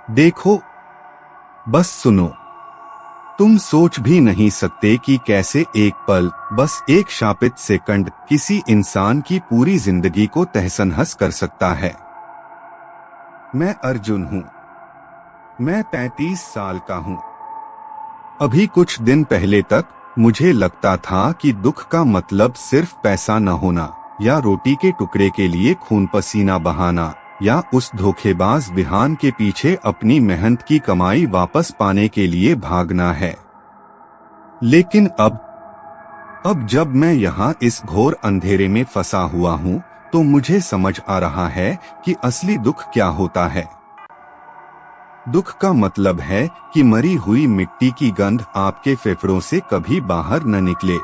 देखो, बस सुनो। तुम सोच भी नहीं सकते कि कैसे एक पल, बस एक शापित सेकंड किसी इंसान की पूरी जिंदगी को तहस-नहस कर सकता है। मैं अर्जुन हूँ। मैं 35 साल का हूँ। अभी कुछ दिन पहले तक मुझे लगता था कि दुख का मतलब सिर्फ पैसा न होना, या रोटी के टुकड़े के लिए खून पसीना बहाना, या उस धोखेबाज विहान के पीछे अपनी मेहनत की कमाई वापस पाने के लिए भागना है। लेकिन अब जब मैं यहाँ इस घोर अंधेरे में फंसा हुआ हूँ, तो मुझे समझ आ रहा है कि असली दुख क्या होता है। दुख का मतलब है कि मरी हुई मिट्टी की गंध आपके फेफड़ों से कभी बाहर न निकले।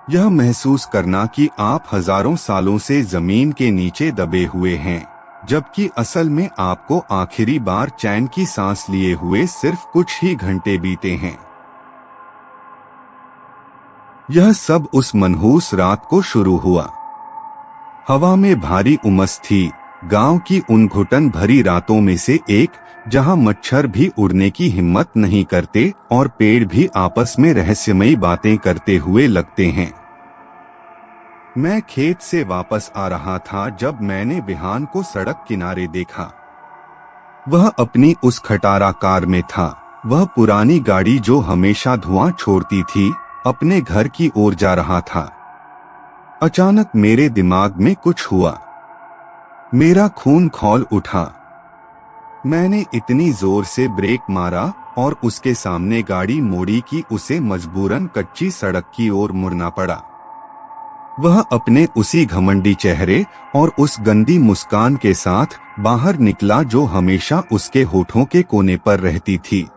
यह महसूस करना कि आप हजारों सालों से जमीन के नीचे दबे हुए हैं, जबकि असल में आपको आखिरी बार चैन की सांस लिए हुए सिर्फ कुछ ही घंटे बीते हैं। यह सब उस मनहूस रात को शुरू हुआ। हवा में भारी उमस थी, गांव की उन घुटन भरी रातों में से एक, जहां मच्छर भी उड़ने की हिम्मत नहीं करते और पेड़ भी आपस में रहस्यमयी बातें करते हुए लगते हैं। मैं खेत से वापस आ रहा था जब मैंने विहान को सड़क किनारे देखा। वह अपनी उस खटारा कार में था, वह पुरानी गाड़ी जो हमेशा धुआं छोड़ती थी, अपने घर की ओर जा रहा था। अचानक मेरे दिमाग में कुछ हुआ। मेरा खून खौल उठा। मैंने इतनी जोर से ब्रेक मारा और उसके सामने गाड़ी मोड़ी कि उसे मजबूरन कच्ची सड़क की ओर मुड़ना पड़ा। वह अपने उसी घमंडी चेहरे और उस गंदी मुस्कान के साथ बाहर निकला जो हमेशा उसके होठों के कोने पर रहती थी।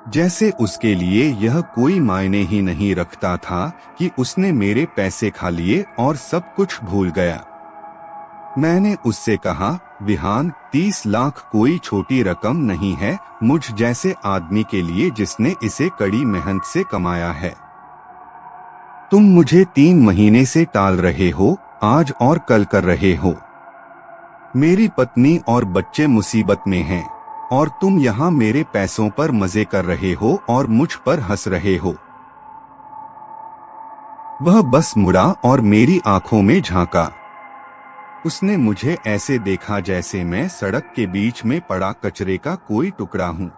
जैसे उसके लिए यह कोई मायने ही नहीं रखता था कि उसने मेरे पैसे खा लिए और सब कुछ भूल गया। मैंने उससे कहा, विहान, 30 लाख कोई छोटी रकम नहीं है मुझ जैसे आदमी के लिए जिसने इसे कड़ी मेहनत से कमाया है। तुम मुझे 3 महीने से टाल रहे हो, आज और कल कर रहे हो। मेरी पत्नी और बच्चे मुसीबत में हैं, और तुम यहाँ मेरे पैसों पर मजे कर रहे हो और मुझ पर हंस रहे हो। वह बस मुड़ा और मेरी आंखों में झांका। उसने मुझे ऐसे देखा जैसे मैं सड़क के बीच में पड़ा कचरे का कोई टुकड़ा हूँ।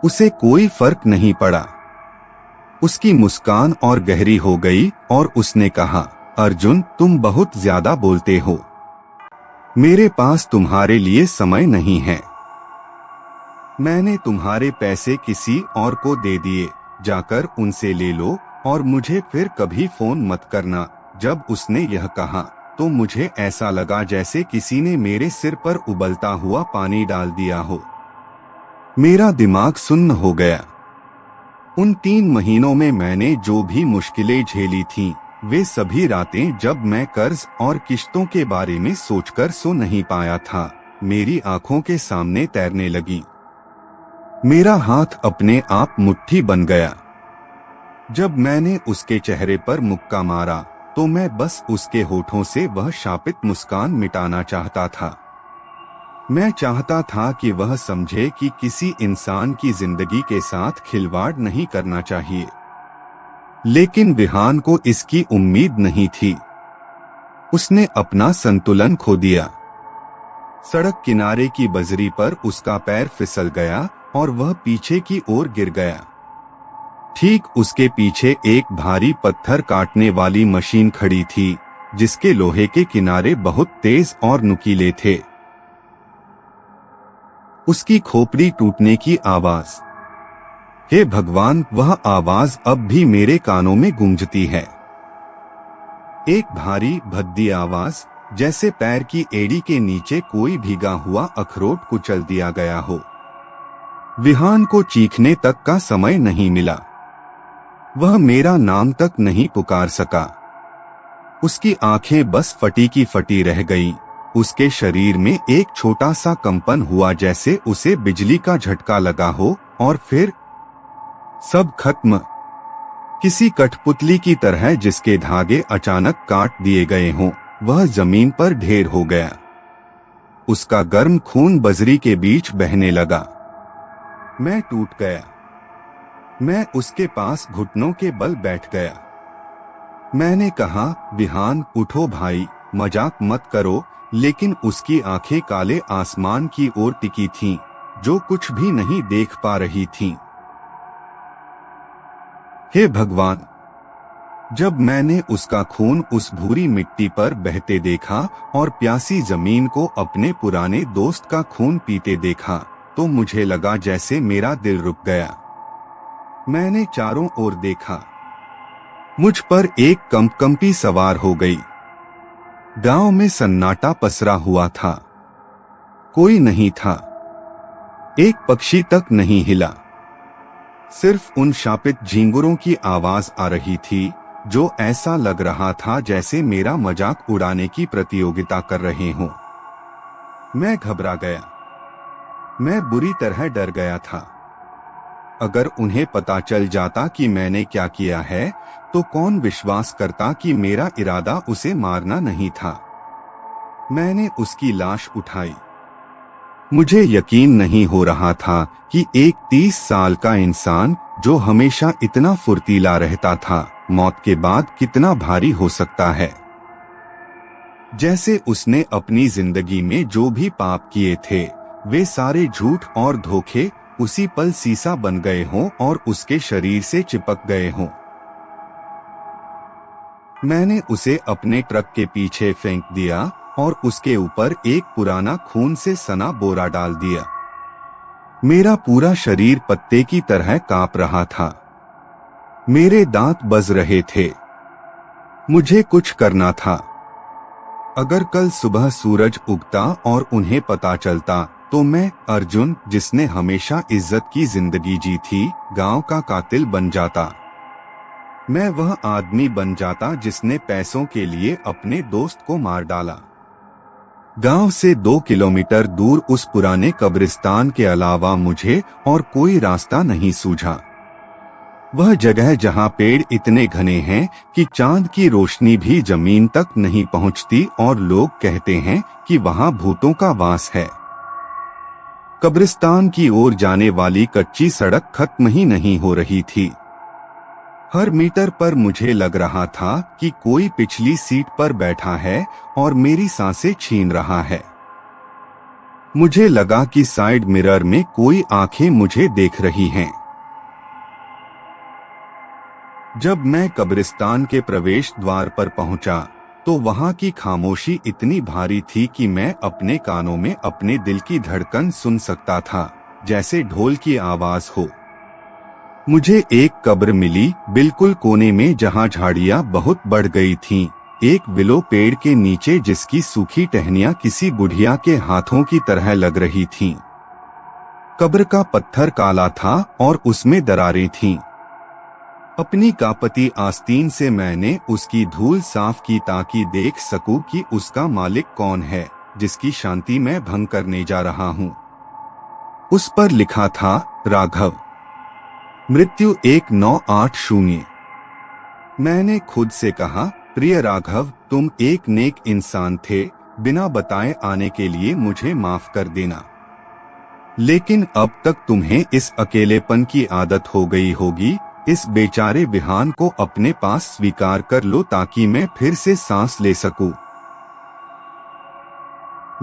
उसे कोई फर्क नहीं पड़ा। उसकी मुस्कान और गहरी हो गई और उसने कहा, अर्जुन, तुम बहुत ज्यादा बोलते हो। मेरे पास तुम्हारे लिए समय नहीं है। मैंने तुम्हारे पैसे किसी और को दे दिए, जाकर उनसे ले लो और मुझे फिर कभी फोन मत करना। जब उसने यह कहा तो मुझे ऐसा लगा जैसे किसी ने मेरे सिर पर उबलता हुआ पानी डाल दिया हो। मेरा दिमाग सुन्न हो गया। उन 3 महीनों में मैंने जो भी मुश्किलें झेली थीं, वे सभी रातें जब मैं कर्ज और किश्तों के बारे में सोचकर सो नहीं पाया था, मेरी आंखों के सामने तैरने लगी। मेरा हाथ अपने आप मुट्ठी बन गया। जब मैंने उसके चेहरे पर मुक्का मारा तो मैं बस उसके होठों से वह शापित मुस्कान मिटाना चाहता था। मैं चाहता था कि वह समझे कि किसी इंसान की जिंदगी के साथ खिलवाड़ नहीं करना चाहिए। लेकिन विहान को इसकी उम्मीद नहीं थी। उसने अपना संतुलन खो दिया। सड़क किनारे की बजरी पर उसका पैर फिसल गया और वह पीछे की ओर गिर गया। ठीक उसके पीछे एक भारी पत्थर काटने वाली मशीन खड़ी थी, जिसके लोहे के किनारे बहुत तेज और नुकीले थे। उसकी खोपड़ी टूटने की आवाज, हे भगवान, वह आवाज अब भी मेरे कानों में गूंजती है। एक भारी भद्दी आवाज, जैसे पैर की एड़ी के नीचे कोई भीगा हुआ अखरोट कुचल दिया गया हो। विहान को चीखने तक का समय नहीं मिला। वह मेरा नाम तक नहीं पुकार सका। उसकी आंखें बस फटी की फटी रह गईं। उसके शरीर में एक छोटा सा कंपन हुआ जैसे उसे बिजली का झटका लगा हो, और फिर सब खत्म। किसी कठपुतली की तरह जिसके धागे अचानक काट दिए गए हों, वह जमीन पर ढेर हो गया। उसका गर्म खून बजरी के बीच बहने लगा। मैं टूट गया। मैं उसके पास घुटनों के बल बैठ गया। मैंने कहा, विहान उठो भाई, मजाक मत करो। लेकिन उसकी आंखें काले आसमान की ओर टिकी थीं, जो कुछ भी नहीं देख पा रही थीं। हे भगवान! जब मैंने उसका खून उस भूरी मिट्टी पर बहते देखा और प्यासी जमीन को अपने पुराने दोस्त का खून पीते देखा, तो मुझे लगा जैसे मेरा दिल रुक गया। मैंने चारों ओर देखा। मुझ पर एक कंपकंपी सवार हो गई। गांव में सन्नाटा पसरा हुआ था। कोई नहीं था। एक पक्षी तक नहीं हिला। सिर्फ उन शापित झींगुरों की आवाज आ रही थी, जो ऐसा लग रहा था जैसे मेरा मजाक उड़ाने की प्रतियोगिता कर रहे हों। मैं घबरा गया। मैं बुरी तरह डर गया था। अगर उन्हें पता चल जाता कि मैंने क्या किया है, तो कौन विश्वास करता कि मेरा इरादा उसे मारना नहीं था। मैंने उसकी लाश उठाई। मुझे यकीन नहीं हो रहा था कि एक 30 साल का इंसान, जो हमेशा इतना फुर्तीला रहता था, मौत के बाद कितना भारी हो सकता है। जैसे उसने अपनी जिंदगी में जो भी पाप किए थे, वे सारे झूठ और धोखे उसी पल सीसा बन गए हों और उसके शरीर से चिपक गए हों। मैंने उसे अपने ट्रक के पीछे फेंक दिया और उसके ऊपर एक पुराना खून से सना बोरा डाल दिया। मेरा पूरा शरीर पत्ते की तरह कांप रहा था। मेरे दांत बज रहे थे। मुझे कुछ करना था। अगर कल सुबह सूरज उगता और उन्हें पता चलता, तो मैं, अर्जुन, जिसने हमेशा इज्जत की जिंदगी जी थी, गांव का कातिल बन जाता। मैं वह आदमी बन जाता जिसने पैसों के लिए अपने दोस्त को मार डाला। गांव से 2 किलोमीटर दूर उस पुराने कब्रिस्तान के अलावा मुझे और कोई रास्ता नहीं सूझा। वह जगह जहां पेड़ इतने घने हैं कि चांद की रोशनी भी जमीन तक नहीं पहुंचती और लोग कहते हैं कि वहां भूतों का वास है। कब्रिस्तान की ओर जाने वाली कच्ची सड़क खत्म ही नहीं हो रही थी। हर मीटर पर मुझे लग रहा था कि कोई पिछली सीट पर बैठा है और मेरी सांसें छीन रहा है। मुझे लगा कि साइड मिरर में कोई आंखें मुझे देख रही हैं। जब मैं कब्रिस्तान के प्रवेश द्वार पर पहुंचा, तो वहां की खामोशी इतनी भारी थी कि मैं अपने कानों में अपने दिल की धड़कन सुन सकता था, जैसे ढोल की आवाज हो। मुझे एक कब्र मिली, बिल्कुल कोने में, जहां झाड़ियां बहुत बढ़ गई थीं, एक विलो पेड़ के नीचे जिसकी सूखी टहनियां किसी बुढ़िया के हाथों की तरह लग रही थीं। कब्र का पत्थर काला था और उसमें दरारें थीं। अपनी कांपती आस्तीन से मैंने उसकी धूल साफ की ताकि देख सकूं कि उसका मालिक कौन है, जिसकी शांति मैं भंग करने जा रहा हूं। उस पर लिखा था, राघव, मृत्यु 1980। मैंने खुद से कहा, प्रिय राघव, तुम एक नेक इंसान थे, बिना बताए आने के लिए मुझे माफ कर देना। लेकिन अब तक तुम्हें इस अकेलेपन की आदत हो गई होगी। इस बेचारे विहान को अपने पास स्वीकार कर लो ताकि मैं फिर से सांस ले सकूं।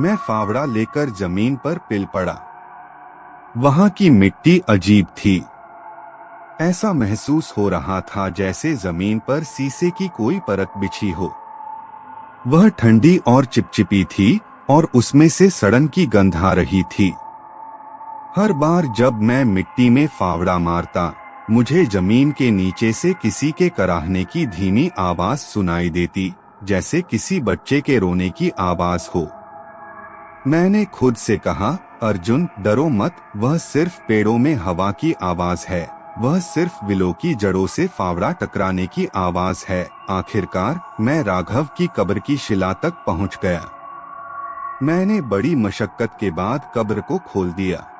मैं फावड़ा लेकर जमीन पर पिल पड़ा। वहां की मिट्टी अजीब थी। ऐसा महसूस हो रहा था जैसे जमीन पर शीशे की कोई परत बिछी हो। वह ठंडी और चिपचिपी थी और उसमें से सड़न की गंध आ रही थी। हर बार जब मैं मिट्टी में फावड़ा मारता, मुझे जमीन के नीचे से किसी के कराहने की धीमी आवाज सुनाई देती, जैसे किसी बच्चे के रोने की आवाज हो। मैंने खुद से कहा, अर्जुन, डरो मत, वह सिर्फ पेड़ों में हवा की आवाज है, वह सिर्फ विलो की जड़ों से फावड़ा टकराने की आवाज है। आखिरकार मैं राघव की कब्र की शिला तक पहुंच गया। मैंने बड़ी मशक्कत के बाद कब्र को खोल दिया।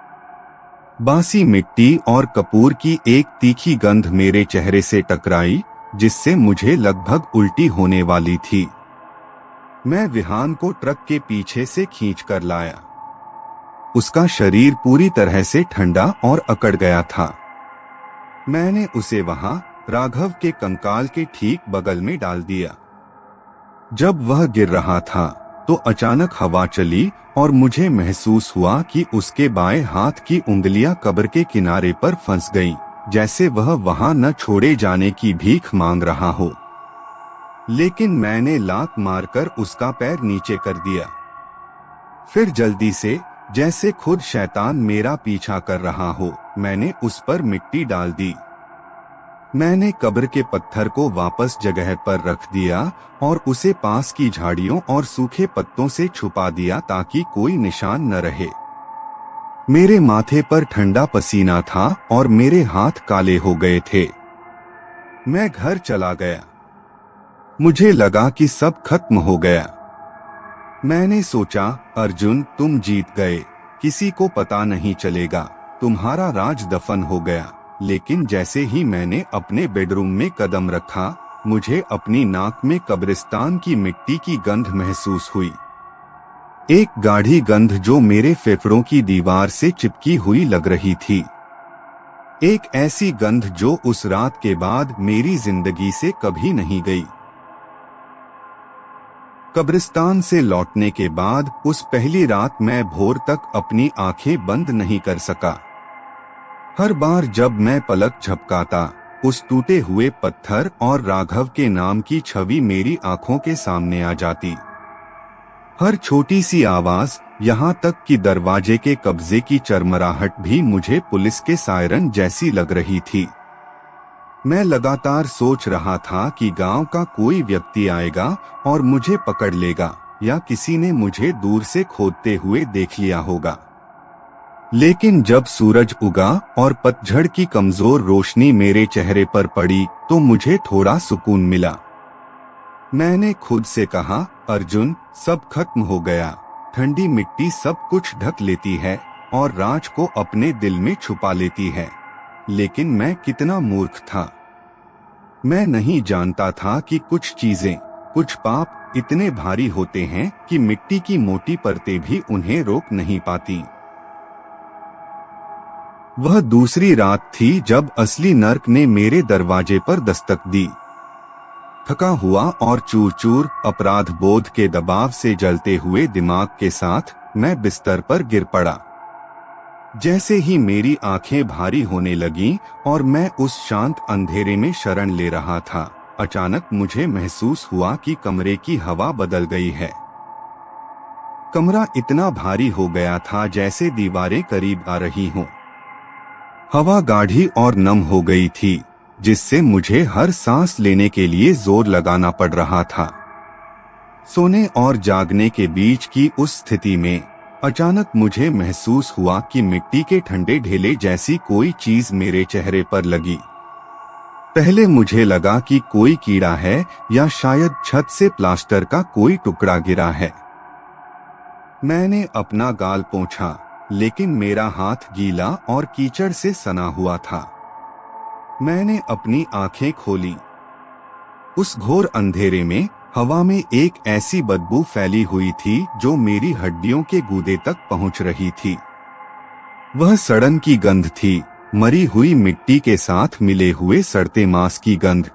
बासी मिट्टी और कपूर की एक तीखी गंध मेरे चेहरे से टकराई, जिससे मुझे लगभग उल्टी होने वाली थी। मैं विहान को ट्रक के पीछे से खींच कर लाया। उसका शरीर पूरी तरह से ठंडा और अकड़ गया था। मैंने उसे वहां राघव के कंकाल के ठीक बगल में डाल दिया। जब वह गिर रहा था तो अचानक हवा चली और मुझे महसूस हुआ कि उसके बाएं हाथ की उंगलियां कब्र के किनारे पर फंस गईं, जैसे वह वहां न छोड़े जाने की भीख मांग रहा हो। लेकिन मैंने लात मारकर उसका पैर नीचे कर दिया। फिर जल्दी से, जैसे खुद शैतान मेरा पीछा कर रहा हो, मैंने उस पर मिट्टी डाल दी। मैंने कब्र के पत्थर को वापस जगह पर रख दिया और उसे पास की झाड़ियों और सूखे पत्तों से छुपा दिया ताकि कोई निशान न रहे। मेरे माथे पर ठंडा पसीना था और मेरे हाथ काले हो गए थे। मैं घर चला गया। मुझे लगा कि सब खत्म हो गया। मैंने सोचा, अर्जुन, तुम जीत गए, किसी को पता नहीं चलेगा, तुम्हारा राज दफन हो गया। लेकिन जैसे ही मैंने अपने बेडरूम में कदम रखा, मुझे अपनी नाक में कब्रिस्तान की मिट्टी की गंध महसूस हुई। एक गाढ़ी गंध जो मेरे फेफड़ों की दीवार से चिपकी हुई लग रही थी। एक ऐसी गंध जो उस रात के बाद मेरी जिंदगी से कभी नहीं गई। कब्रिस्तान से लौटने के बाद उस पहली रात मैं भोर तक अपनी आंखें बंद नहीं कर सका। हर बार जब मैं पलक झपकाता, उस टूटे हुए पत्थर और राघव के नाम की छवि मेरी आंखों के सामने आ जाती। हर छोटी सी आवाज, यहाँ तक कि दरवाजे के कब्जे की चरमराहट भी मुझे पुलिस के सायरन जैसी लग रही थी। मैं लगातार सोच रहा था कि गांव का कोई व्यक्ति आएगा और मुझे पकड़ लेगा, या किसी ने मुझे दूर से खोदते हुए देख लिया होगा। लेकिन जब सूरज उगा और पतझड़ की कमजोर रोशनी मेरे चेहरे पर पड़ी तो मुझे थोड़ा सुकून मिला। मैंने खुद से कहा, अर्जुन, सब खत्म हो गया। ठंडी मिट्टी सब कुछ ढक लेती है और राज को अपने दिल में छुपा लेती है। लेकिन मैं कितना मूर्ख था। मैं नहीं जानता था कि कुछ चीजें, कुछ पाप इतने भारी होते हैं कि मिट्टी की मोटी परतें भी उन्हें रोक नहीं पाती। वह दूसरी रात थी जब असली नर्क ने मेरे दरवाजे पर दस्तक दी। थका हुआ और चूर चूर अपराध बोध के दबाव से जलते हुए दिमाग के साथ मैं बिस्तर पर गिर पड़ा। जैसे ही मेरी आंखें भारी होने लगीं और मैं उस शांत अंधेरे में शरण ले रहा था, अचानक मुझे महसूस हुआ कि कमरे की हवा बदल गई है। कमरा इतना भारी हो गया था जैसे दीवारें करीब आ रही हों। हवा गाढ़ी और नम हो गई थी, जिससे मुझे हर सांस लेने के लिए जोर लगाना पड़ रहा था। सोने और जागने के बीच की उस स्थिति में अचानक मुझे महसूस हुआ कि मिट्टी के ठंडे ढेले जैसी कोई चीज मेरे चेहरे पर लगी। पहले मुझे लगा कि कोई कीड़ा है या शायद छत से प्लास्टर का कोई टुकड़ा गिरा है। मैंने अपना गाल पोंछा, लेकिन मेरा हाथ गीला और कीचड़ से सना हुआ था। मैंने अपनी आंखें खोली। उस घोर अंधेरे में हवा में एक ऐसी बदबू फैली हुई थी जो मेरी हड्डियों के गूदे तक पहुंच रही थी। वह सड़न की गंध थी, मरी हुई मिट्टी के साथ मिले हुए सड़ते मांस की गंध।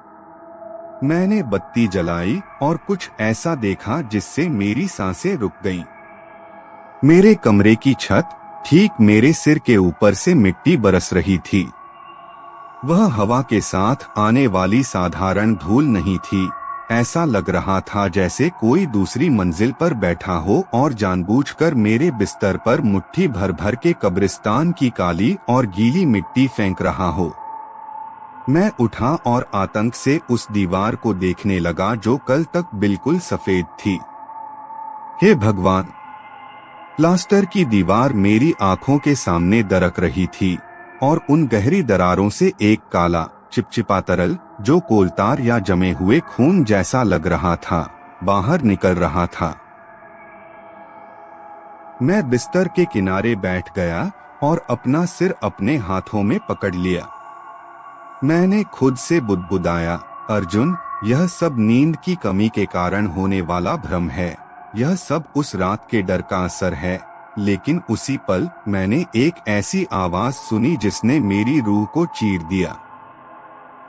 मैंने बत्ती जलाई और कुछ ऐसा देखा जिससे मेरी सांसें रुक गईं। मेरे कमरे की छत ठीक मेरे सिर के ऊपर से मिट्टी बरस रही थी। वह हवा के साथ आने वाली साधारण धूल नहीं थी। ऐसा लग रहा था जैसे कोई दूसरी मंजिल पर बैठा हो और जानबूझकर मेरे बिस्तर पर मुट्ठी भर भर के कब्रिस्तान की काली और गीली मिट्टी फेंक रहा हो। मैं उठा और आतंक से उस दीवार को देखने लगा जो कल तक बिल्कुल सफेद थी। हे भगवान! प्लास्टर की दीवार मेरी आंखों के सामने दरक रही थी और उन गहरी दरारों से एक काला चिपचिपा तरल, जो कोलतार या जमे हुए खून जैसा लग रहा था, बाहर निकल रहा था। मैं बिस्तर के किनारे बैठ गया और अपना सिर अपने हाथों में पकड़ लिया। मैंने खुद से बुदबुदाया, अर्जुन, यह सब नींद की कमी के कारण होने वाला भ्रम है। यह सब उस रात के डर का असर है। लेकिन उसी पल मैंने एक ऐसी आवाज सुनी जिसने मेरी रूह को चीर दिया।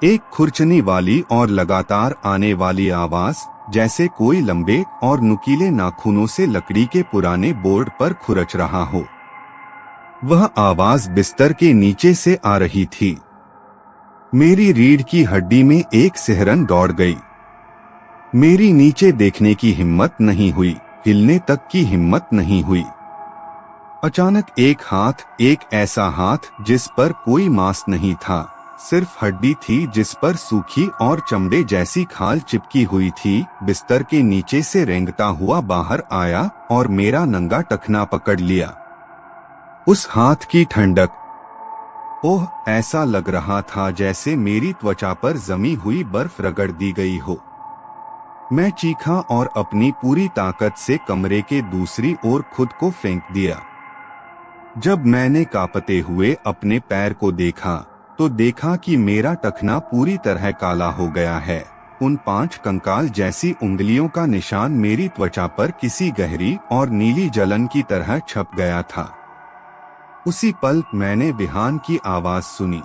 एक खुरचनी वाली और लगातार आने वाली आवाज, जैसे कोई लंबे और नुकीले नाखूनों से लकड़ी के पुराने बोर्ड पर खुरच रहा हो। वह आवाज बिस्तर के नीचे से आ रही थी। मेरी रीढ़ की हड्डी में एक सिहरन दौड़ गई। मेरी नीचे देखने की हिम्मत नहीं हुई, हिलने तक की हिम्मत नहीं हुई। अचानक एक हाथ, एक ऐसा हाथ जिस पर कोई मांस नहीं था, सिर्फ हड्डी थी जिस पर सूखी और चमड़े जैसी खाल चिपकी हुई थी, बिस्तर के नीचे से रेंगता हुआ बाहर आया और मेरा नंगा टखना पकड़ लिया। उस हाथ की ठंडक, ओह, ऐसा लग रहा था जैसे मेरी त्वचा पर जमी हुई बर्फ रगड़ दी गई हो। मैं चीखा और अपनी पूरी ताकत से कमरे के दूसरी ओर खुद को फेंक दिया। जब मैंने कांपते हुए अपने पैर को देखा तो देखा कि मेरा टखना पूरी तरह काला हो गया है। उन 5 कंकाल जैसी उंगलियों का निशान मेरी त्वचा पर किसी गहरी और नीली जलन की तरह छप गया था। उसी पल मैंने विहान की आवाज सुनी।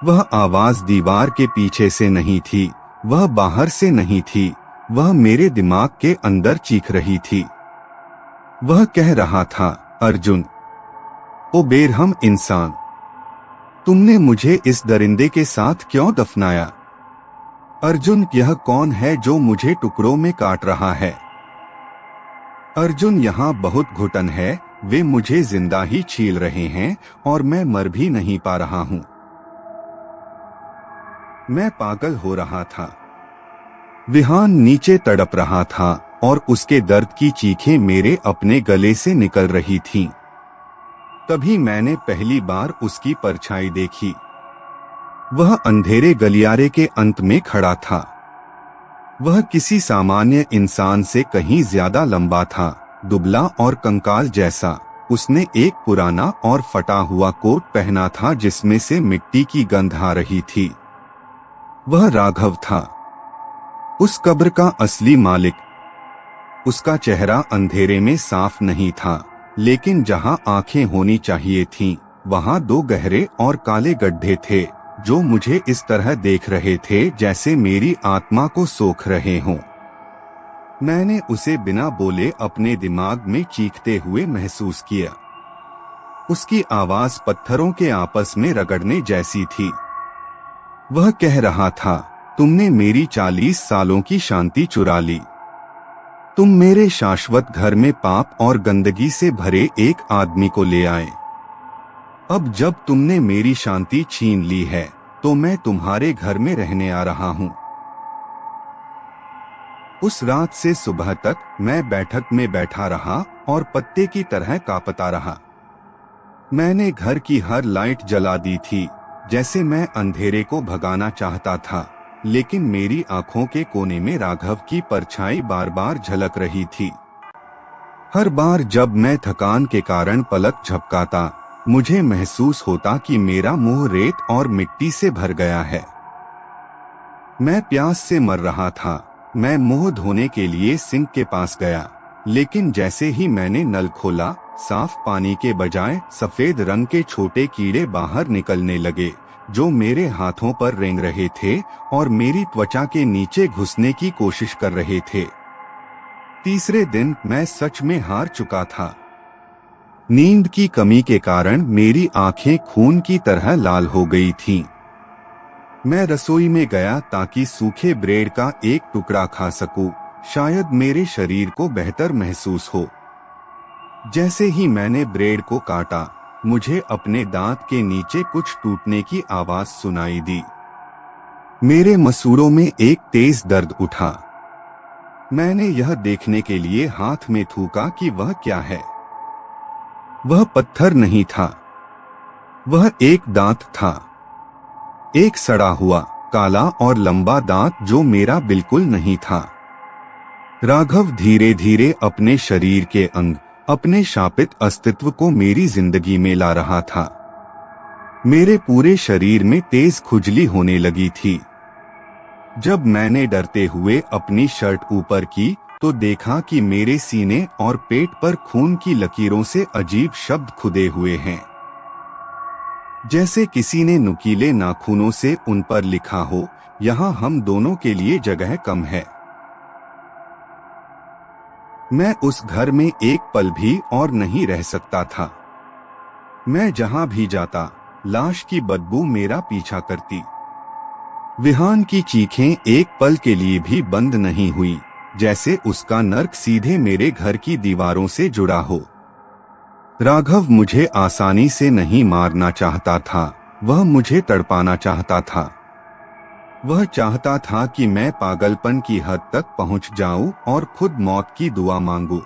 वह आवाज दीवार के पीछे से नहीं थी, वह बाहर से नहीं थी, वह मेरे दिमाग के अंदर चीख रही थी। वह कह रहा था, अर्जुन, ओ बेरहम इंसान, तुमने मुझे इस दरिंदे के साथ क्यों दफनाया? अर्जुन, यह कौन है जो मुझे टुकड़ों में काट रहा है? अर्जुन, यहाँ बहुत घुटन है, वे मुझे जिंदा ही छील रहे हैं और मैं मर भी नहीं पा रहा हूँ। मैं पागल हो रहा था। विहान नीचे तड़प रहा था और उसके दर्द की चीखें मेरे अपने गले से निकल रही थीं। तभी मैंने पहली बार उसकी परछाई देखी। वह अंधेरे गलियारे के अंत में खड़ा था। वह किसी सामान्य इंसान से कहीं ज्यादा लंबा था, दुबला और कंकाल जैसा। उसने एक पुराना और फटा हुआ कोट पहना था जिसमें से मिट्टी की गंध आ रही थी। वह राघव था, उस कब्र का असली मालिक। उसका चेहरा अंधेरे में साफ नहीं था, लेकिन जहां आंखें होनी चाहिए थीं, वहां 2 गहरे और काले गड्ढे थे जो मुझे इस तरह देख रहे थे जैसे मेरी आत्मा को सोख रहे हों। मैंने उसे बिना बोले अपने दिमाग में चीखते हुए महसूस किया। उसकी आवाज पत्थरों के आपस में रगड़ने जैसी थी। वह कह रहा था, तुमने मेरी 40 सालों की शांति चुरा ली। तुम मेरे शाश्वत घर में पाप और गंदगी से भरे एक आदमी को ले आए। अब जब तुमने मेरी शांति छीन ली है तो मैं तुम्हारे घर में रहने आ रहा हूँ। उस रात से सुबह तक मैं बैठक में बैठा रहा और पत्ते की तरह कांपता रहा। मैंने घर की हर लाइट जला दी थी, जैसे मैं अंधेरे को भगाना चाहता था, लेकिन मेरी आंखों के कोने में राघव की परछाई बार बार झलक रही थी। हर बार जब मैं थकान के कारण पलक झपकाता, मुझे महसूस होता कि मेरा मुंह रेत और मिट्टी से भर गया है। मैं प्यास से मर रहा था। मैं मुंह धोने के लिए सिंक के पास गया, लेकिन जैसे ही मैंने नल खोला, साफ पानी के बजाय सफेद रंग के छोटे कीड़े बाहर निकलने लगे, जो मेरे हाथों पर रेंग रहे थे और मेरी त्वचा के नीचे घुसने की कोशिश कर रहे थे। तीसरे दिन मैं सच में हार चुका था। नींद की कमी के कारण मेरी आंखें खून की तरह लाल हो गई थीं। मैं रसोई में गया ताकि सूखे ब्रेड का एक टुकड़ा खा सकूं, शायद मेरे शरीर को बेहतर महसूस हो। जैसे ही मैंने ब्रेड को काटा, मुझे अपने दांत के नीचे कुछ टूटने की आवाज सुनाई दी। मेरे मसूड़ों में एक तेज दर्द उठा। मैंने यह देखने के लिए हाथ में थूका कि वह क्या है। वह पत्थर नहीं था, वह एक दांत था। एक सड़ा हुआ, काला और लंबा दांत जो मेरा बिल्कुल नहीं था। राघव धीरे धीरे अपने शरीर के अंग, अपने शापित अस्तित्व को मेरी जिंदगी में ला रहा था। मेरे पूरे शरीर में तेज खुजली होने लगी थी। जब मैंने डरते हुए अपनी शर्ट ऊपर की तो देखा कि मेरे सीने और पेट पर खून की लकीरों से अजीब शब्द खुदे हुए हैं, जैसे किसी ने नुकीले नाखूनों से उन पर लिखा हो, यहाँ हम दोनों के लिए जगह कम है। मैं उस घर में एक पल भी और नहीं रह सकता था। मैं जहां भी जाता, लाश की बदबू मेरा पीछा करती। विहान की चीखें एक पल के लिए भी बंद नहीं हुई, जैसे उसका नर्क सीधे मेरे घर की दीवारों से जुड़ा हो। राघव मुझे आसानी से नहीं मारना चाहता था, वह मुझे तड़पाना चाहता था। वह चाहता था कि मैं पागलपन की हद तक पहुंच जाऊं और खुद मौत की दुआ मांगूं।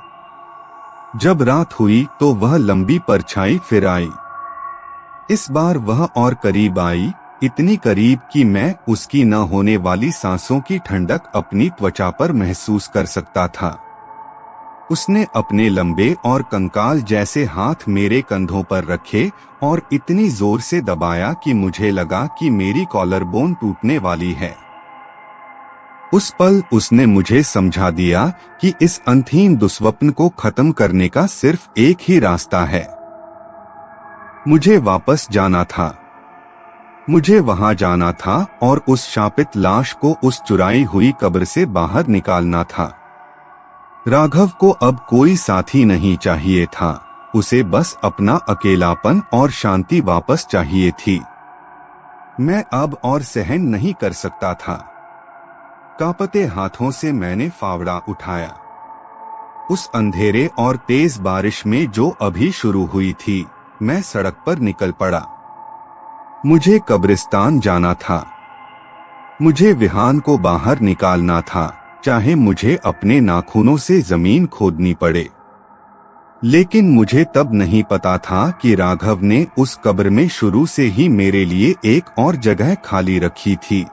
जब रात हुई तो वह लंबी परछाई फिर आई। इस बार वह और करीब आई, इतनी करीब कि मैं उसकी न होने वाली सांसों की ठंडक अपनी त्वचा पर महसूस कर सकता था। उसने अपने लंबे और कंकाल जैसे हाथ मेरे कंधों पर रखे और इतनी जोर से दबाया कि मुझे लगा कि मेरी कॉलर बोन टूटने वाली है। उस पल उसने मुझे समझा दिया कि इस अंतहीन दुस्वप्न को खत्म करने का सिर्फ एक ही रास्ता है। मुझे वापस जाना था। मुझे वहां जाना था और उस शापित लाश को उस चुराई हुई कब्र से बाहर निकालना था। राघव को अब कोई साथी नहीं चाहिए था, उसे बस अपना अकेलापन और शांति वापस चाहिए थी। मैं अब और सहन नहीं कर सकता था। कांपते हाथों से मैंने फावड़ा उठाया। उस अंधेरे और तेज बारिश में जो अभी शुरू हुई थी, मैं सड़क पर निकल पड़ा। मुझे कब्रिस्तान जाना था। मुझे विहान को बाहर निकालना था, चाहे मुझे अपने नाखूनों से जमीन खोदनी पड़े। लेकिन मुझे तब नहीं पता था कि राघव ने उस कब्र में शुरू से ही मेरे लिए एक और जगह खाली रखी थी।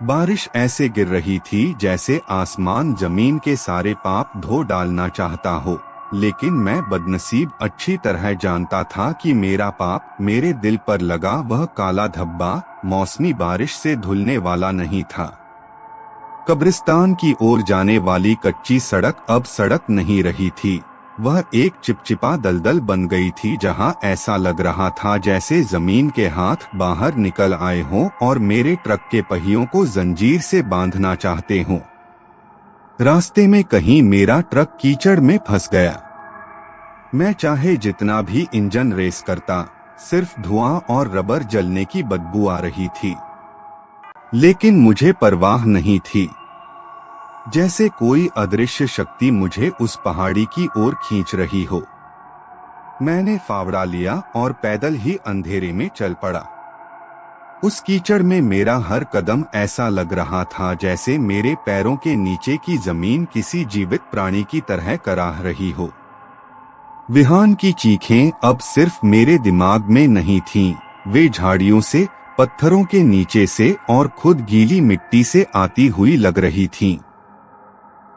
बारिश ऐसे गिर रही थी जैसे आसमान जमीन के सारे पाप धो डालना चाहता हो, लेकिन मैं बदनसीब अच्छी तरह जानता था कि मेरा पाप मेरे दिल पर लगा वह काला धब्बा मौसमी बारिश से धुलने वाला नहीं था। कब्रिस्तान की ओर जाने वाली कच्ची सड़क अब सड़क नहीं रही थी, वह एक चिपचिपा दलदल बन गई थी जहां ऐसा लग रहा था जैसे जमीन के हाथ बाहर निकल आए हों और मेरे ट्रक के पहियों को जंजीर से बांधना चाहते हों। रास्ते में कहीं मेरा ट्रक कीचड़ में फंस गया। मैं चाहे जितना भी इंजन रेस करता, सिर्फ धुआं और रबर जलने की बदबू आ रही थी। लेकिन मुझे परवाह नहीं थी, जैसे कोई अदृश्य शक्ति मुझे उस पहाड़ी की ओर खींच रही हो। मैंने फावड़ा लिया और पैदल ही अंधेरे में चल पड़ा। उस कीचड़ में मेरा हर कदम ऐसा लग रहा था जैसे मेरे पैरों के नीचे की जमीन किसी जीवित प्राणी की तरह कराह रही हो। विहान की चीखें अब सिर्फ मेरे दिमाग में नहीं थीं, वे झाड़ियों से, पत्थरों के नीचे से और खुद गीली मिट्टी से आती हुई लग रही थीं।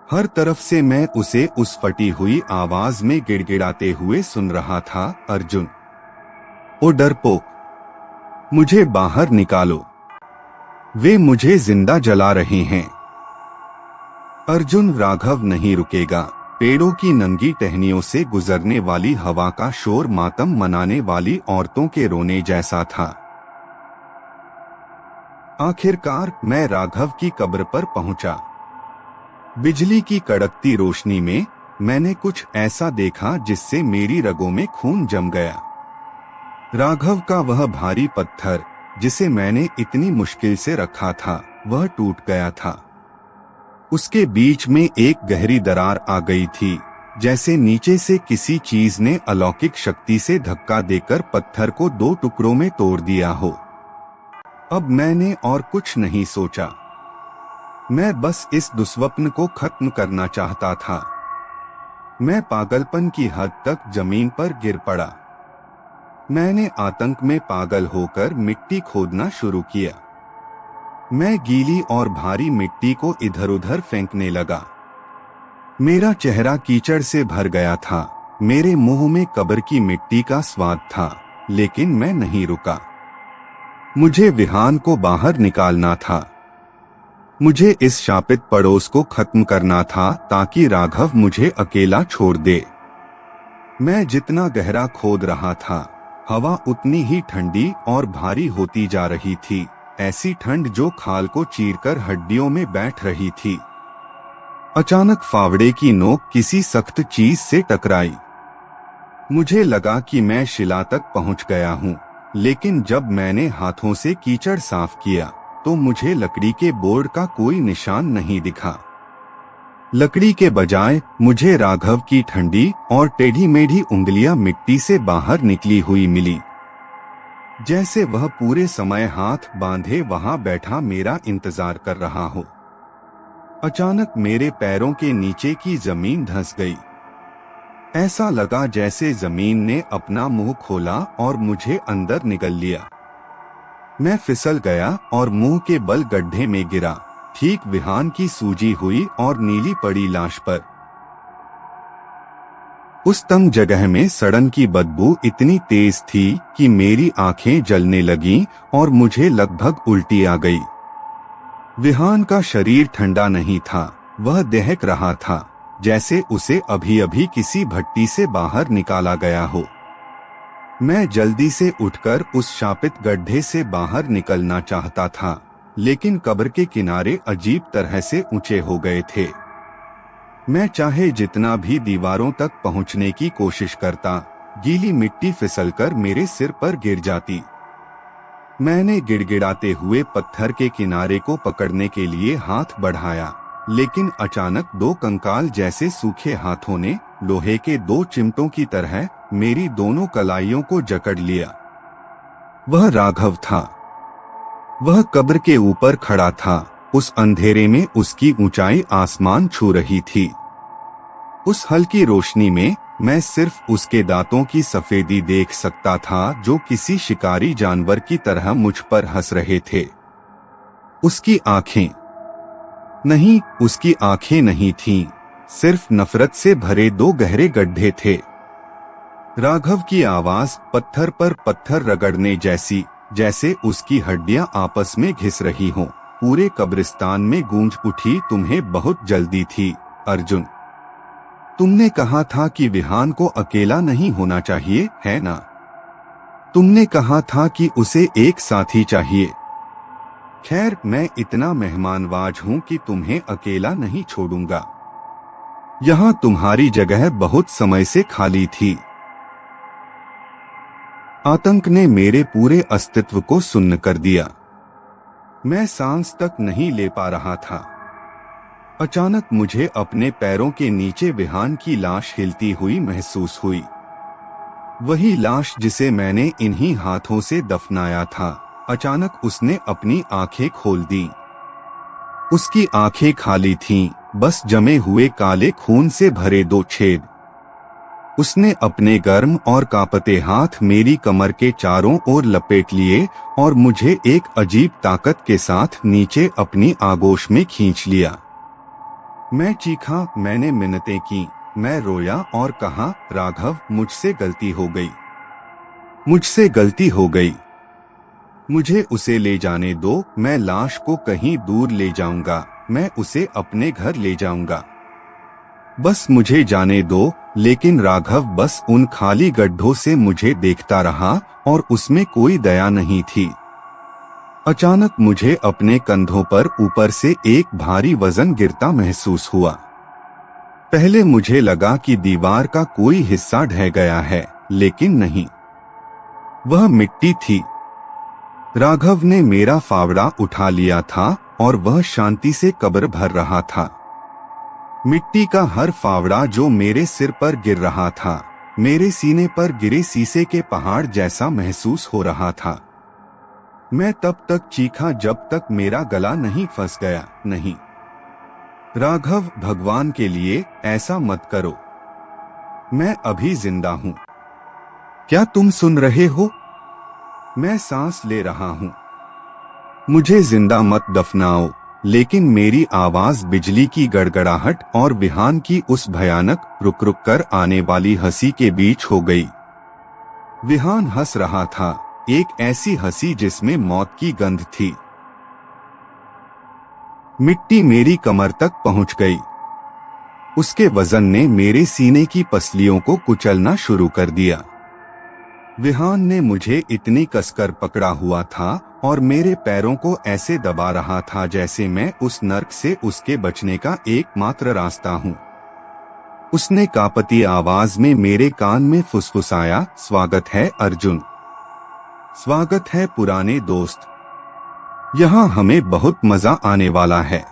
हर तरफ से मैं उसे उस फटी हुई आवाज में गिड़गिड़ाते हुए सुन रहा था, अर्जुन, ओ डरपोक, मुझे बाहर निकालो, वे मुझे जिंदा जला रहे हैं। अर्जुन, राघव नहीं रुकेगा। पेड़ों की नंगी टहनियों से गुजरने वाली हवा का शोर मातम मनाने वाली औरतों के रोने जैसा था। आखिरकार मैं राघव की कब्र पर पहुंचा। बिजली की कड़कती रोशनी में मैंने कुछ ऐसा देखा जिससे मेरी रगों में खून जम गया। राघव का वह भारी पत्थर जिसे मैंने इतनी मुश्किल से रखा था, वह टूट गया था। उसके बीच में एक गहरी दरार आ गई थी, जैसे नीचे से किसी चीज ने अलौकिक शक्ति से धक्का देकर पत्थर को दो टुकड़ों में तोड़ दिया हो। अब मैंने और कुछ नहीं सोचा। मैं बस इस दुस्वप्न को खत्म करना चाहता था। मैं पागलपन की हद तक जमीन पर गिर पड़ा। मैंने आतंक में पागल होकर मिट्टी खोदना शुरू किया। मैं गीली और भारी मिट्टी को इधर उधर फेंकने लगा। मेरा चेहरा कीचड़ से भर गया था। मेरे मुंह में कब्र की मिट्टी का स्वाद था, लेकिन मैं नहीं रुका। मुझे विहान को बाहर निकालना था। मुझे इस शापित पड़ोस को खत्म करना था ताकि राघव मुझे अकेला छोड़ दे। मैं जितना गहरा खोद रहा था, हवा उतनी ही ठंडी और भारी होती जा रही थी, ऐसी ठंड जो खाल को चीरकर हड्डियों में बैठ रही थी। अचानक फावड़े की नोक किसी सख्त चीज से टकराई। मुझे लगा कि मैं शिला तक पहुंच गया हूं, लेकिन जब मैंने हाथों से कीचड़ साफ किया तो मुझे लकड़ी के बोर्ड का कोई निशान नहीं दिखा। लकड़ी के बजाय मुझे राघव की ठंडी और टेढ़ी मेढ़ी उंगलियां मिट्टी से बाहर निकली हुई मिली, जैसे वह पूरे समय हाथ बांधे वहां बैठा मेरा इंतजार कर रहा हो। अचानक मेरे पैरों के नीचे की जमीन धंस गई। ऐसा लगा जैसे जमीन ने अपना मुंह खोला और मुझे अंदर निगल लिया। मैं फिसल गया और मुंह के बल गड्ढे में गिरा, ठीक विहान की सूजी हुई और नीली पड़ी लाश पर। उस तंग जगह में सड़न की बदबू इतनी तेज थी कि मेरी आंखें जलने लगीं और मुझे लगभग उल्टी आ गई। विहान का शरीर ठंडा नहीं था, वह दहक रहा था, जैसे उसे अभी अभी किसी भट्टी से बाहर निकाला गया हो। मैं जल्दी से उठकर उस शापित गड्ढे से बाहर निकलना चाहता था, लेकिन कब्र के किनारे अजीब तरह से ऊंचे हो गए थे। मैं चाहे जितना भी दीवारों तक पहुंचने की कोशिश करता, गीली मिट्टी फिसलकर मेरे सिर पर गिर जाती। मैंने गिड़गिड़ाते हुए पत्थर के किनारे को पकड़ने के लिए हाथ बढ़ाया, लेकिन अचानक दो कंकाल जैसे सूखे हाथों ने लोहे के दो चिमटों की तरह मेरी दोनों कलाइयों को जकड़ लिया। वह राघव था। वह कब्र के ऊपर खड़ा था। उस अंधेरे में उसकी ऊंचाई आसमान छू रही थी। उस हल्की रोशनी में मैं सिर्फ उसके दांतों की सफेदी देख सकता था, जो किसी शिकारी जानवर की तरह मुझ पर हंस रहे थे। उसकी आंखें नहीं, उसकी आंखें नहीं थीं, सिर्फ नफरत से भरे दो गहरे गड्ढे थे। राघव की आवाज पत्थर पर पत्थर रगड़ने जैसी, जैसे उसकी हड्डियां आपस में घिस रही हों, पूरे कब्रिस्तान में गूंज उठी। तुम्हें बहुत जल्दी थी, अर्जुन। तुमने कहा था कि विहान को अकेला नहीं होना चाहिए, है ना? तुमने कहा था कि उसे एक साथी चाहिए। खैर, मैं इतना मेहमानवाज हूं कि तुम्हें अकेला नहीं छोड़ूंगा। यहाँ तुम्हारी जगह बहुत समय से खाली थी। आतंक ने मेरे पूरे अस्तित्व को सुन्न कर दिया। मैं सांस तक नहीं ले पा रहा था। अचानक मुझे अपने पैरों के नीचे विहान की लाश हिलती हुई महसूस हुई। वही लाश जिसे मैंने इन्हीं हाथों से दफनाया था। अचानक उसने अपनी आंखें खोल दी। उसकी आंखें खाली थीं, बस जमे हुए काले खून से भरे दो छेद। उसने अपने गर्म और कांपते हाथ मेरी कमर के चारों ओर लपेट लिए और मुझे एक अजीब ताकत के साथ नीचे अपनी आगोश में खींच लिया। मैं चीखा, मैंने मिन्नतें की, मैं रोया और कहा, राघव, मुझसे गलती हो गई, मुझसे गलती हो गई। मुझे उसे ले जाने दो, मैं लाश को कहीं दूर ले जाऊंगा, मैं उसे अपने घर ले जाऊंगा। बस मुझे जाने दो। लेकिन राघव बस उन खाली गड्ढों से मुझे देखता रहा और उसमें कोई दया नहीं थी। अचानक मुझे अपने कंधों पर ऊपर से एक भारी वजन गिरता महसूस हुआ। पहले मुझे लगा कि दीवार का कोई हिस्सा ढह गया है, लेकिन नहीं, वह मिट्टी थी। राघव ने मेरा फावड़ा उठा लिया था और वह शांति से कब्र भर रहा था। मिट्टी का हर फावड़ा जो मेरे सिर पर गिर रहा था, मेरे सीने पर गिरे शीशे के पहाड़ जैसा महसूस हो रहा था। मैं तब तक चीखा जब तक मेरा गला नहीं फंस गया, नहीं राघव, भगवान के लिए ऐसा मत करो। मैं अभी जिंदा हूँ। क्या तुम सुन रहे हो? मैं सांस ले रहा हूँ। मुझे जिंदा मत दफनाओ। लेकिन मेरी आवाज बिजली की गड़गड़ाहट और विहान की उस भयानक रुक रुक कर आने वाली हंसी के बीच हो गई। विहान हंस रहा था, एक ऐसी हंसी जिसमें मौत की गंध थी। मिट्टी मेरी कमर तक पहुंच गई। उसके वजन ने मेरे सीने की पसलियों को कुचलना शुरू कर दिया। विहान ने मुझे इतनी कसकर पकड़ा हुआ था और मेरे पैरों को ऐसे दबा रहा था जैसे मैं उस नर्क से उसके बचने का एकमात्र रास्ता हूं। उसने कांपती आवाज में मेरे कान में फुसफुसाया, स्वागत है अर्जुन, स्वागत है पुराने दोस्त, यहाँ हमें बहुत मजा आने वाला है।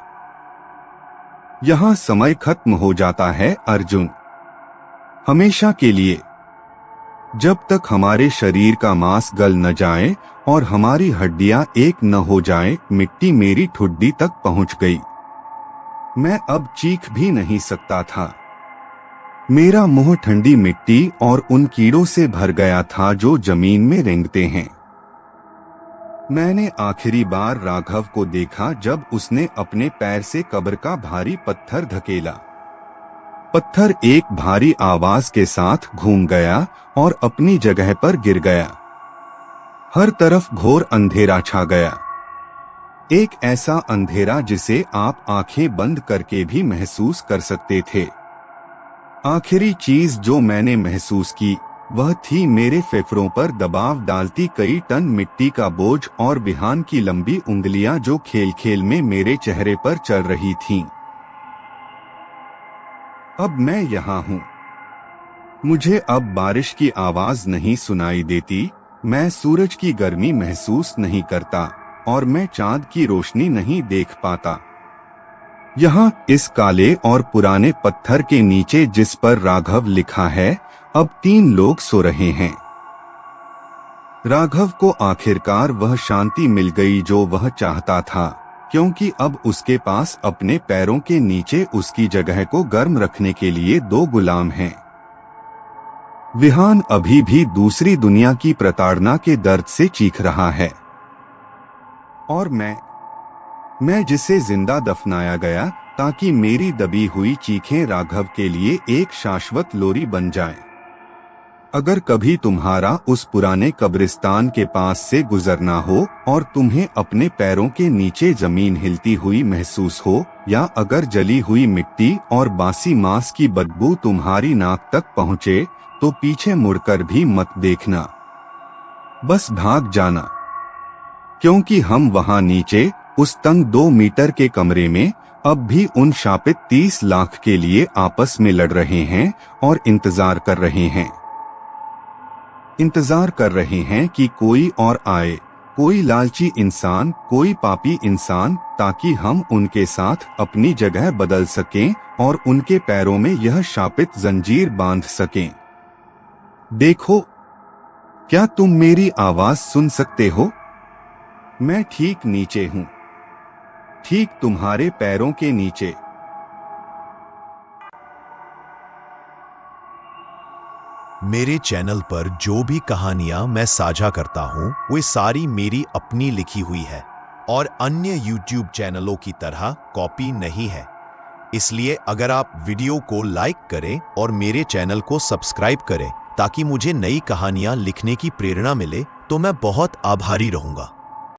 यहाँ समय खत्म हो जाता है अर्जुन, हमेशा के लिए, जब तक हमारे शरीर का मांस गल न जाए और हमारी हड्डियां एक न हो जाए। मिट्टी मेरी ठुड्डी तक पहुंच गई। मैं अब चीख भी नहीं सकता था। मेरा मुंह ठंडी मिट्टी और उन कीड़ों से भर गया था जो जमीन में रेंगते हैं। मैंने आखिरी बार राघव को देखा जब उसने अपने पैर से कब्र का भारी पत्थर धकेला। पत्थर एक भारी आवाज के साथ घूम गया और अपनी जगह पर गिर गया। हर तरफ घोर अंधेरा छा गया, एक ऐसा अंधेरा जिसे आप आंखें बंद करके भी महसूस कर सकते थे। आखिरी चीज जो मैंने महसूस की वह थी मेरे फेफड़ों पर दबाव डालती कई टन मिट्टी का बोझ और विहान की लंबी उंगलियां जो खेल खेल में मेरे चेहरे पर चल रही थीं। अब मैं यहाँ हूँ। मुझे अब बारिश की आवाज नहीं सुनाई देती, मैं सूरज की गर्मी महसूस नहीं करता और मैं चांद की रोशनी नहीं देख पाता। यहाँ इस काले और पुराने पत्थर के नीचे जिस पर राघव लिखा है, अब 3 लोग सो रहे हैं। राघव को आखिरकार वह शांति मिल गई जो वह चाहता था, क्योंकि अब उसके पास अपने पैरों के नीचे उसकी जगह को गर्म रखने के लिए 2 गुलाम हैं। विहान अभी भी दूसरी दुनिया की प्रताड़ना के दर्द से चीख रहा है और मैं जिसे जिंदा दफनाया गया ताकि मेरी दबी हुई चीखें राघव के लिए एक शाश्वत लोरी बन जाए। अगर कभी तुम्हारा उस पुराने कब्रिस्तान के पास से गुजरना हो और तुम्हें अपने पैरों के नीचे जमीन हिलती हुई महसूस हो, या अगर जली हुई मिट्टी और बासी मांस की बदबू तुम्हारी नाक तक पहुँचे, तो पीछे मुड़कर भी मत देखना, बस भाग जाना, क्योंकि हम वहां नीचे उस तंग 2 मीटर के कमरे में अब भी उन शापित 30 लाख के लिए आपस में लड़ रहे हैं और इंतजार कर रहे हैं। इंतजार कर रहे हैं कि कोई और आए, कोई लालची इंसान, कोई पापी इंसान, ताकि हम उनके साथ अपनी जगह बदल सकें और उनके पैरों में यह शापित जंजीर बांध सकें। देखो, क्या तुम मेरी आवाज सुन सकते हो? मैं ठीक नीचे हूँ, ठीक तुम्हारे पैरों के नीचे। मेरे चैनल पर जो भी कहानियां मैं साझा करता हूं, वे सारी मेरी अपनी लिखी हुई है और अन्य YouTube चैनलों की तरह कॉपी नहीं है। इसलिए अगर आप वीडियो को लाइक करें और मेरे चैनल को सब्सक्राइब करें ताकि मुझे नई कहानियां लिखने की प्रेरणा मिले, तो मैं बहुत आभारी रहूंगा।